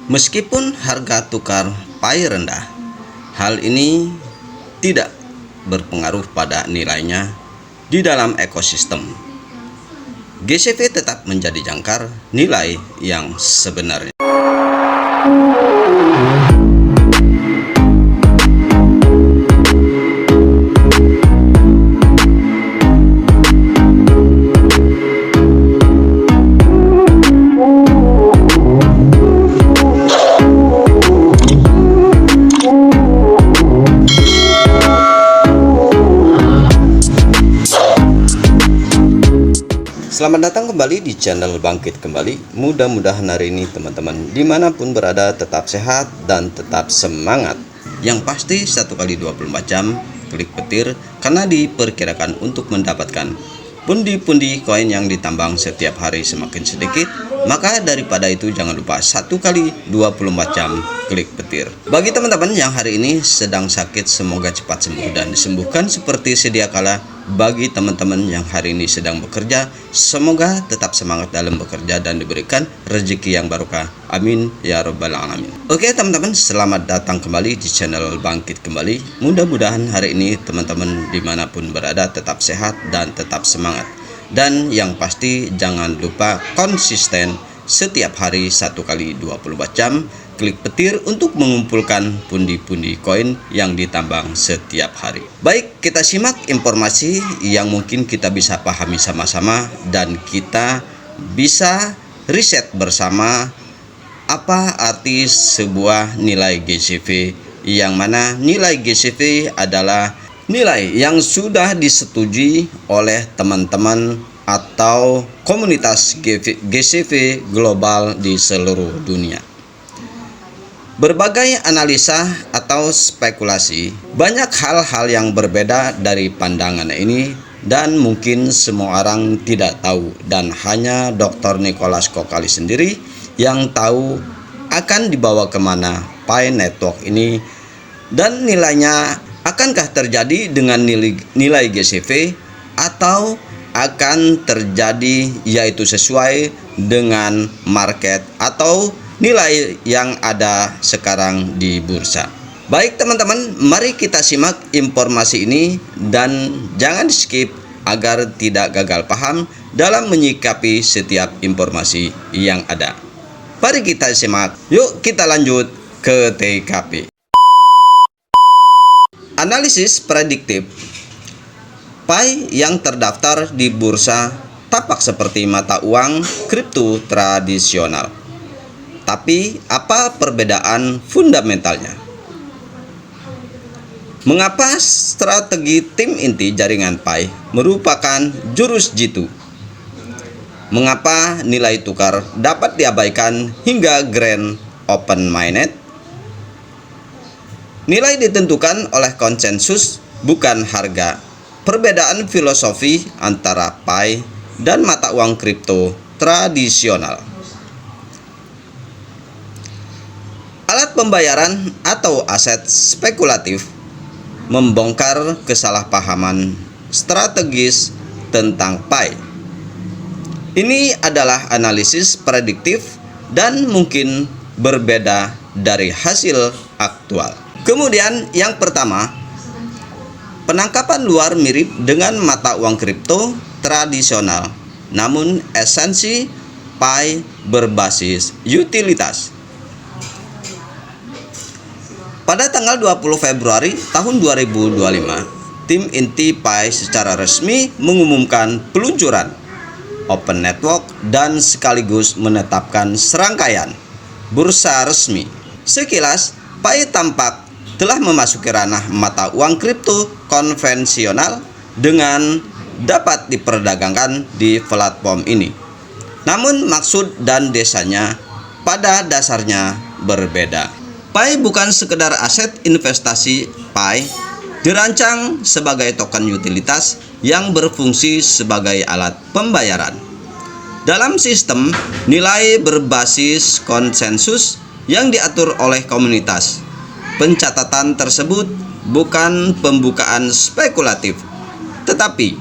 Meskipun harga tukar Pi rendah, hal ini tidak berpengaruh pada nilainya di dalam ekosistem. GCV tetap menjadi jangkar nilai yang sebenarnya. Selamat datang kembali di channel Bangkit Kembali. Mudah-mudahan hari ini teman-teman dimanapun berada tetap sehat dan tetap semangat. Yang pasti 1x24 jam klik petir, karena diperkirakan untuk mendapatkan pundi-pundi koin yang ditambang setiap hari semakin sedikit. Maka daripada itu jangan lupa 1x24 jam klik petir. Bagi teman-teman yang hari ini sedang sakit, semoga cepat sembuh dan disembuhkan seperti sedia kala. Bagi teman-teman yang hari ini sedang bekerja, semoga tetap semangat dalam bekerja dan diberikan rezeki yang barokah. Amin ya robbal alamin. Oke teman-teman, selamat datang kembali di channel Bangkit Kembali. Mudah-mudahan hari ini teman-teman dimanapun berada tetap sehat dan tetap semangat. Dan yang pasti jangan lupa konsisten setiap hari 1x24 jam klik petir untuk mengumpulkan pundi-pundi koin yang ditambang setiap hari. Baik, kita simak informasi yang mungkin kita bisa pahami sama-sama dan kita bisa riset bersama apa arti sebuah nilai GCV, yang mana nilai GCV adalah nilai yang sudah disetujui oleh teman-teman atau komunitas GCV global di seluruh dunia. Berbagai analisa atau spekulasi, banyak hal-hal yang berbeda dari pandangan ini, dan mungkin semua orang tidak tahu, dan hanya Dr. Nicholas Kokali sendiri yang tahu akan dibawa kemana Pi Network ini, dan nilainya akankah terjadi dengan nilai GCV atau akan terjadi yaitu sesuai dengan market atau nilai yang ada sekarang di bursa. Baik teman-teman, mari kita simak informasi ini dan jangan skip agar tidak gagal paham dalam menyikapi setiap informasi yang ada. Mari kita simak, yuk kita lanjut ke TKP. Analisis prediktif Pi yang terdaftar di bursa tampak seperti mata uang kripto tradisional. Tapi apa perbedaan fundamentalnya? Mengapa strategi tim inti jaringan Pi merupakan jurus jitu? Mengapa nilai tukar dapat diabaikan hingga grand open mainnet? Nilai ditentukan oleh konsensus, bukan harga. Perbedaan filosofi antara Pi dan mata uang kripto tradisional. Alat pembayaran atau aset spekulatif membongkar kesalahpahaman strategis tentang Pi. Ini adalah analisis prediktif dan mungkin berbeda dari hasil aktual. Kemudian yang pertama, penangkapan luar mirip dengan mata uang kripto tradisional, namun esensi Pi berbasis utilitas. Pada tanggal 20 Februari tahun 2025, tim inti Pi secara resmi mengumumkan peluncuran Open Network dan sekaligus menetapkan serangkaian bursa resmi. Sekilas, Pi tampak telah memasuki ranah mata uang kripto konvensional dengan dapat diperdagangkan di platform ini. Namun maksud dan desanya pada dasarnya berbeda. Pi bukan sekedar aset investasi. Pi dirancang sebagai token utilitas yang berfungsi sebagai alat pembayaran. Dalam sistem nilai berbasis konsensus yang diatur oleh komunitas, pencatatan tersebut bukan pembukaan spekulatif, tetapi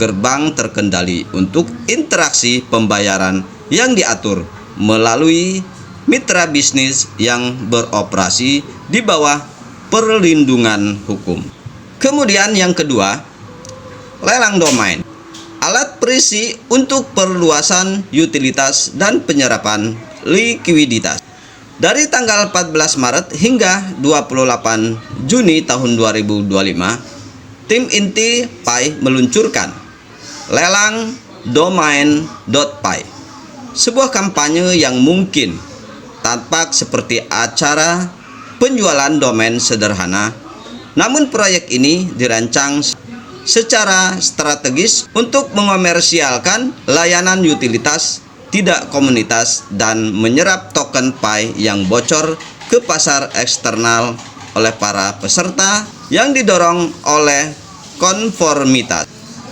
gerbang terkendali untuk interaksi pembayaran yang diatur melalui mitra bisnis yang beroperasi di bawah perlindungan hukum. Kemudian yang kedua, lelang domain. Alat perisi untuk perluasan utilitas dan penyerapan likuiditas. Dari tanggal 14 Maret hingga 28 Juni tahun 2025, tim inti Pi meluncurkan lelang domain.pi, sebuah kampanye yang mungkin tampak seperti acara penjualan domain sederhana, namun proyek ini dirancang secara strategis untuk mengomersialkan layanan utilitas tidak komunitas dan menyerap token Pi yang bocor ke pasar eksternal oleh para peserta yang didorong oleh konformitas.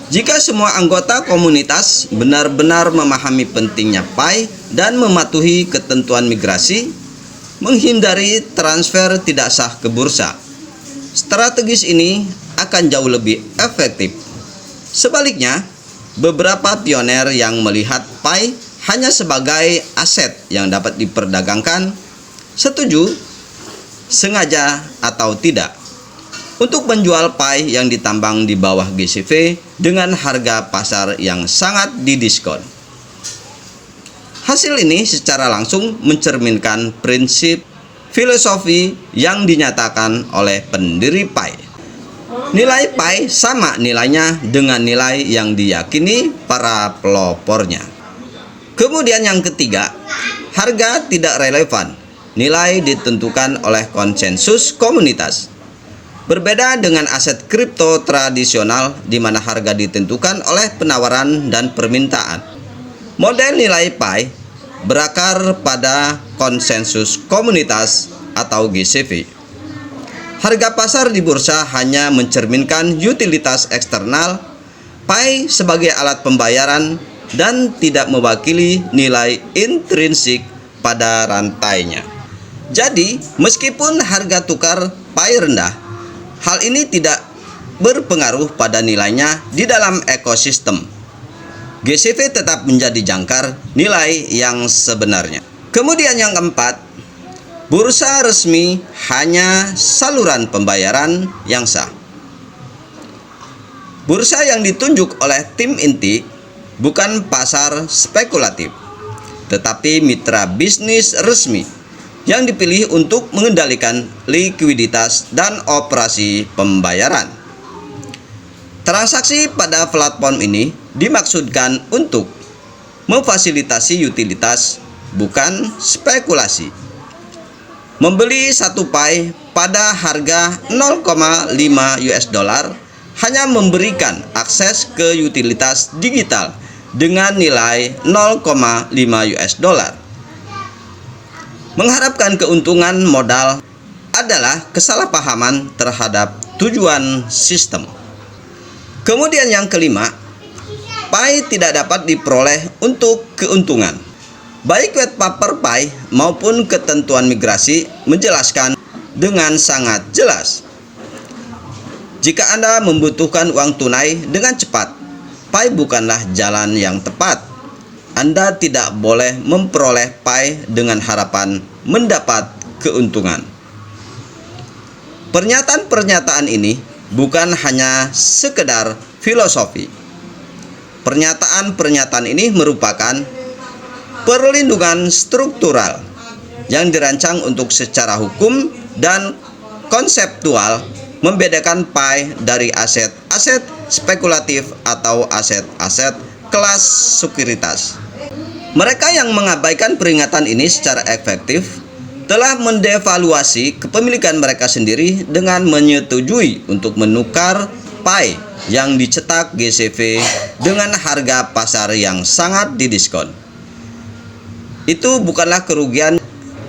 Jika semua anggota komunitas benar-benar memahami pentingnya Pi dan mematuhi ketentuan migrasi, menghindari transfer tidak sah ke bursa, strategis ini akan jauh lebih efektif. Sebaliknya, beberapa pioner yang melihat Pi hanya sebagai aset yang dapat diperdagangkan, setuju, sengaja atau tidak, untuk menjual Pi yang ditambang di bawah GCV dengan harga pasar yang sangat didiskon. Hasil ini secara langsung mencerminkan prinsip filosofi yang dinyatakan oleh pendiri Pi. Nilai Pi sama nilainya dengan nilai yang diyakini para pelopornya. Kemudian yang ketiga, harga tidak relevan. Nilai ditentukan oleh konsensus komunitas. Berbeda dengan aset kripto tradisional di mana harga ditentukan oleh penawaran dan permintaan. Model nilai Pi berakar pada konsensus komunitas atau GCV. Harga pasar di bursa hanya mencerminkan utilitas eksternal Pi sebagai alat pembayaran dan tidak mewakili nilai intrinsik pada rantainya. Jadi, meskipun harga tukar Pi rendah, hal ini tidak berpengaruh pada nilainya di dalam ekosistem. GCV tetap menjadi jangkar nilai yang sebenarnya. Kemudian yang keempat, bursa resmi hanya saluran pembayaran yang sah. Bursa yang ditunjuk oleh tim inti bukan pasar spekulatif, tetapi mitra bisnis resmi yang dipilih untuk mengendalikan likuiditas dan operasi pembayaran. Transaksi pada platform ini dimaksudkan untuk memfasilitasi utilitas, bukan spekulasi. Membeli satu Pi pada harga 0,5 US dollar hanya memberikan akses ke utilitas digital dengan nilai 0,5 US dollar. Mengharapkan keuntungan modal adalah kesalahpahaman terhadap tujuan sistem. Kemudian yang kelima, Pi tidak dapat diperoleh untuk keuntungan. Baik white paper Pi maupun ketentuan migrasi menjelaskan dengan sangat jelas. Jika Anda membutuhkan uang tunai dengan cepat, Pi bukanlah jalan yang tepat. Anda tidak boleh memperoleh Pi dengan harapan mendapat keuntungan. Pernyataan-pernyataan ini bukan hanya sekedar filosofi. Pernyataan-pernyataan ini merupakan perlindungan struktural yang dirancang untuk secara hukum dan konseptual membedakan Pi dari aset-aset spekulatif atau aset-aset kelas sekuritas. Mereka yang mengabaikan peringatan ini secara efektif telah mendevaluasi kepemilikan mereka sendiri dengan menyetujui untuk menukar Pi yang dicetak GCV dengan harga pasar yang sangat didiskon. Itu bukanlah kerugian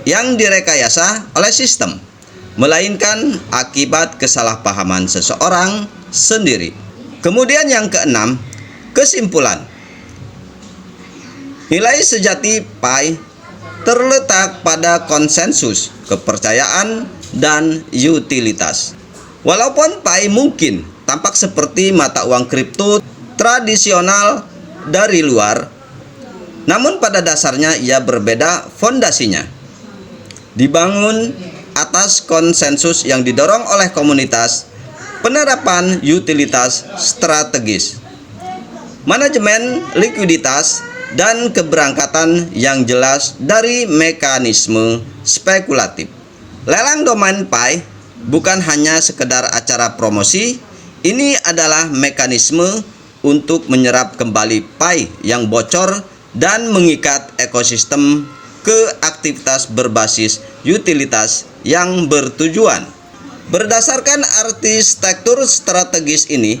yang direkayasa oleh sistem, melainkan akibat kesalahpahaman seseorang sendiri. Kemudian yang keenam, kesimpulan. Nilai sejati Pi terletak pada konsensus, kepercayaan, dan utilitas. Walaupun Pi mungkin tampak seperti mata uang kripto tradisional dari luar, namun pada dasarnya ia berbeda fondasinya. dibangun atas konsensus yang didorong oleh komunitas, penerapan utilitas strategis, manajemen likuiditas, dan keberangkatan yang jelas dari mekanisme spekulatif. Lelang domain PAI bukan hanya sekedar acara promosi, ini adalah mekanisme untuk menyerap kembali PAI yang bocor dan mengikat ekosistem ke aktivitas berbasis utilitas yang bertujuan. Berdasarkan arsitektur strategis ini,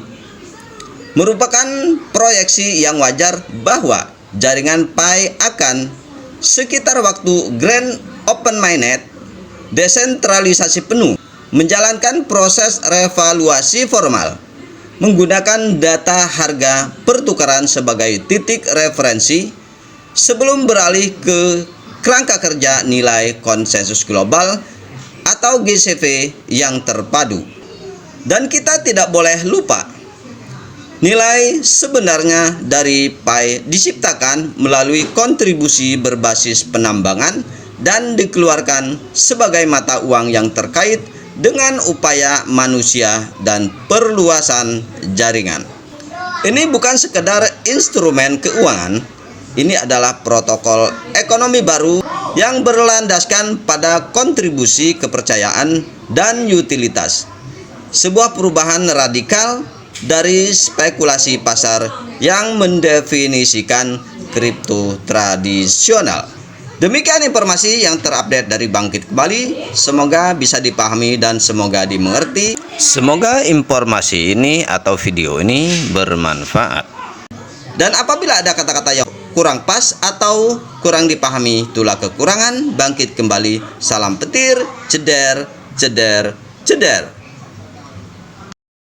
merupakan proyeksi yang wajar bahwa jaringan PAI akan sekitar waktu grand open mainnet, desentralisasi penuh, menjalankan proses revaluasi formal, menggunakan data harga pertukaran sebagai titik referensi sebelum beralih ke kerangka kerja nilai konsensus global atau GCV yang terpadu. Dan kita tidak boleh lupa, nilai sebenarnya dari PAI diciptakan melalui kontribusi berbasis penambangan dan dikeluarkan sebagai mata uang yang terkait dengan upaya manusia dan perluasan jaringan. Ini bukan sekedar instrumen keuangan, ini adalah protokol ekonomi baru yang berlandaskan pada kontribusi kepercayaan dan utilitas. Sebuah perubahan radikal dari spekulasi pasar yang mendefinisikan kripto tradisional. Demikian informasi yang terupdate dari Bangkit Kembali. Semoga bisa dipahami dan semoga dimengerti. Semoga informasi ini atau video ini bermanfaat. Dan apabila ada kata-kata yang kurang pas atau kurang dipahami, itulah kekurangan. Bangkit Kembali. Salam petir, ceder, ceder, ceder.